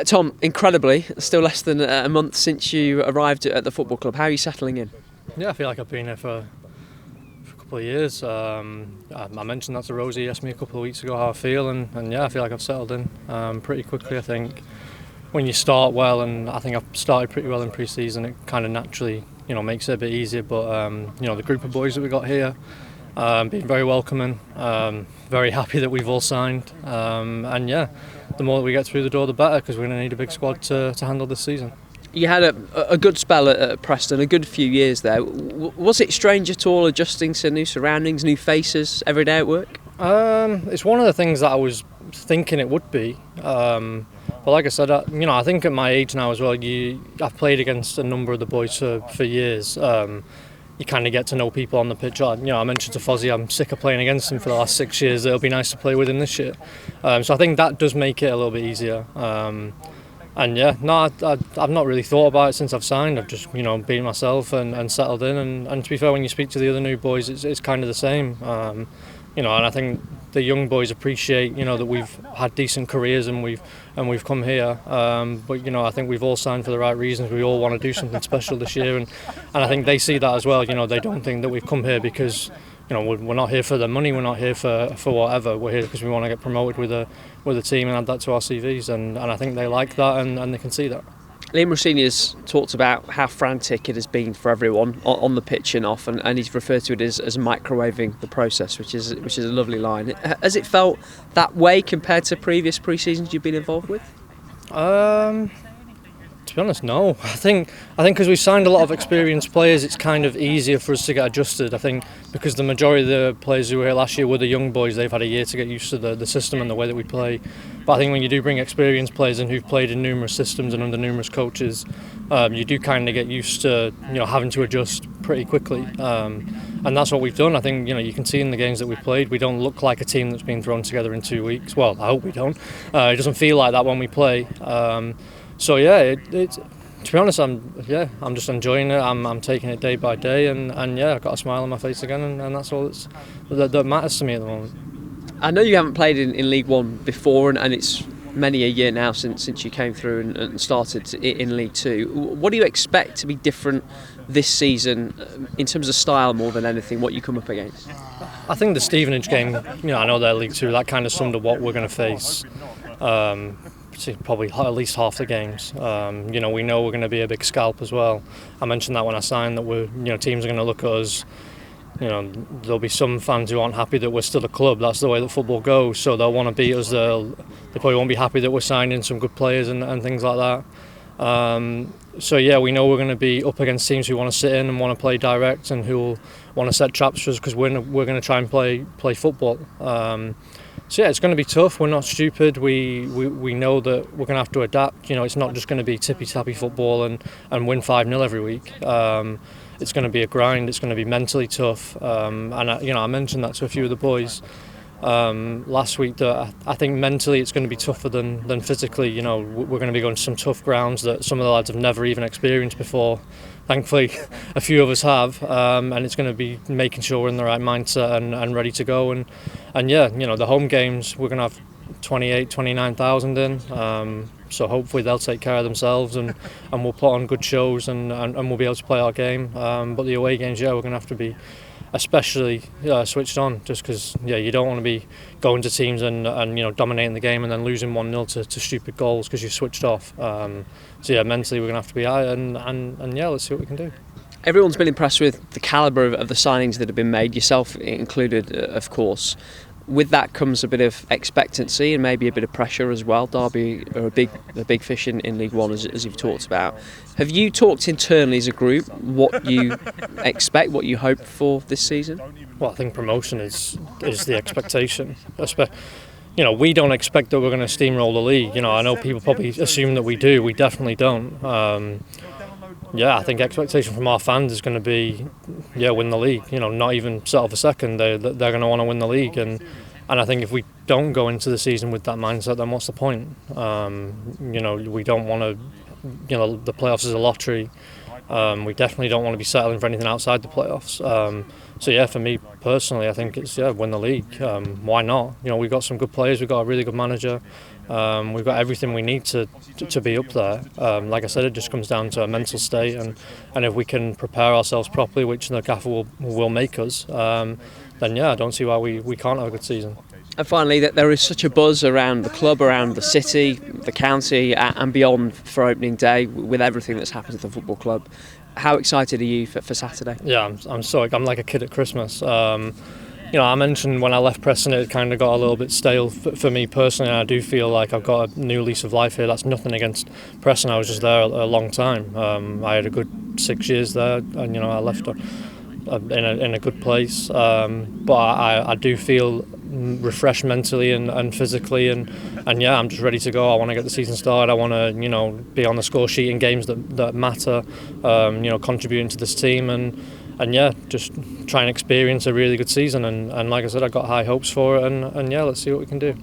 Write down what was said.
Tom, incredibly, still less than a month since you arrived at the football club. How are you settling in? Yeah, I feel like I've been here for a couple of years. I mentioned that to Rosie. He asked me a couple of weeks ago how I feel, and yeah, I feel like I've settled in pretty quickly. I think when you start well, and I think I've started pretty well in pre-season, it kind of naturally makes it a bit easier. But the group of boys that we got here, been very welcoming, very happy that we've all signed, and yeah, the more that we get through the door the better, because we're going to need a big squad to handle this season. You had a good spell at Preston, a good few years there. Was it strange at all adjusting to new surroundings, new faces every day at work? It's one of the things that I was thinking it would be, but like I said, I think at my age now as well, I've played against a number of the boys for years. You kind of get to know people on the pitch. I mentioned to Fozzie I'm sick of playing against him for the last 6 years. It'll be nice to play with him this year. So I think that does make it a little bit easier. And yeah, no, I've not really thought about it since I've signed. I've just been myself and settled in. And to be fair, when you speak to the other new boys, it's kind of the same. And I think the young boys appreciate that we've had decent careers and we've come here. But I think we've all signed for the right reasons. We all want to do something special this year, and I think they see that as well. They don't think that we've come here because we're not here for the money. We're not here for whatever. We're here because we want to get promoted with a team and add that to our CVs. And I think they like that and they can see that. Liam Rosenior's talked about how frantic it has been for everyone on the pitch and off, and he's referred to it as microwaving the process, which is a lovely line. Has it felt that way compared to previous pre-seasons you've been involved with? To be honest, no. I think because we've signed a lot of experienced players, it's kind of easier for us to get adjusted. I think because the majority of the players who were here last year were the young boys, they've had a year to get used to the system and the way that we play. But I think when you do bring experienced players in who've played in numerous systems and under numerous coaches, you do kind of get used to having to adjust pretty quickly. And that's what we've done. I think you can see in the games that we've played, we don't look like a team that's been thrown together in 2 weeks. Well, I hope we don't. It doesn't feel like that when we play. So yeah, to be honest, I'm just enjoying it. I'm taking it day by day, and yeah, I've got a smile on my face again, and that's all that matters to me at the moment. I know you haven't played in League One before, and it's many a year now since you came through and started in League Two. What do you expect to be different this season in terms of style more than anything? What you come up against? I think the Stevenage game. I know they're League Two. That kind of summed up what we're going to face. Probably at least half the games. We know we're going to be a big scalp as well. I mentioned that when I signed, that teams are going to look at us. There'll be some fans who aren't happy that we're still a club. That's the way that football goes. So they'll want to beat us. They probably won't be happy that we're signing some good players and things like that. So yeah, we know we're going to be up against teams who want to sit in and want to play direct and who will want to set traps for us because we're going to try and play football. So yeah, it's going to be tough. We're not stupid. We know that we're going to have to adapt. It's not just going to be tippy-tappy football and win 5-0 every week. It's going to be a grind. It's going to be mentally tough. And I mentioned that to a few of the boys last week, that I think mentally it's going to be tougher than physically. We're going to be going to some tough grounds that some of the lads have never even experienced before. Thankfully, a few of us have, and it's going to be making sure we're in the right mindset and ready to go. And yeah, the home games, we're going to have 29,000 in, so hopefully they'll take care of themselves and we'll put on good shows and we'll be able to play our game. But the away games, yeah, we're going to have to be especially switched on, just because you don't want to be going to teams and dominating the game and then losing 1-0 to stupid goals because you've switched off. So yeah, mentally we're going to have to be high and yeah, let's see what we can do. Everyone's been impressed with the calibre of the signings that have been made, yourself included, of course. With that comes a bit of expectancy and maybe a bit of pressure as well. Derby are a big fish in League One, as you've talked about. Have you talked internally as a group what you expect, what you hope for this season? Well, I think promotion is the expectation. We don't expect that we're going to steamroll the league. I know people probably assume that we do. We definitely don't. I think expectation from our fans is going to be, win the league. Not even settle for second. They're going to want to win the league, and I think if we don't go into the season with that mindset, then what's the point? We don't want to. The playoffs is a lottery. We definitely don't want to be settling for anything outside the playoffs. So yeah, for me personally, I think it's win the league. Why not? We've got some good players. We've got a really good manager. We've got everything we need to be up there. Like I said, it just comes down to a mental state, and if we can prepare ourselves properly, which the gaffer will make us, then yeah, I don't see why we can't have a good season. And finally, that there is such a buzz around the club, around the city, the county, and beyond for opening day with everything that's happened to the football club. How excited are you for Saturday? Yeah, I'm like a kid at Christmas. I mentioned when I left Preston, it kind of got a little bit stale for me personally, and I do feel like I've got a new lease of life here. That's nothing against Preston. I was just there a long time. I had a good 6 years there, and I left in a good place. But I do feel refreshed mentally and physically, and yeah, I'm just ready to go. I want to get the season started. I want to be on the score sheet in games that matter. Contributing to this team and yeah, just try and experience a really good season. And like I said, I've got high hopes for it. And yeah, let's see what we can do.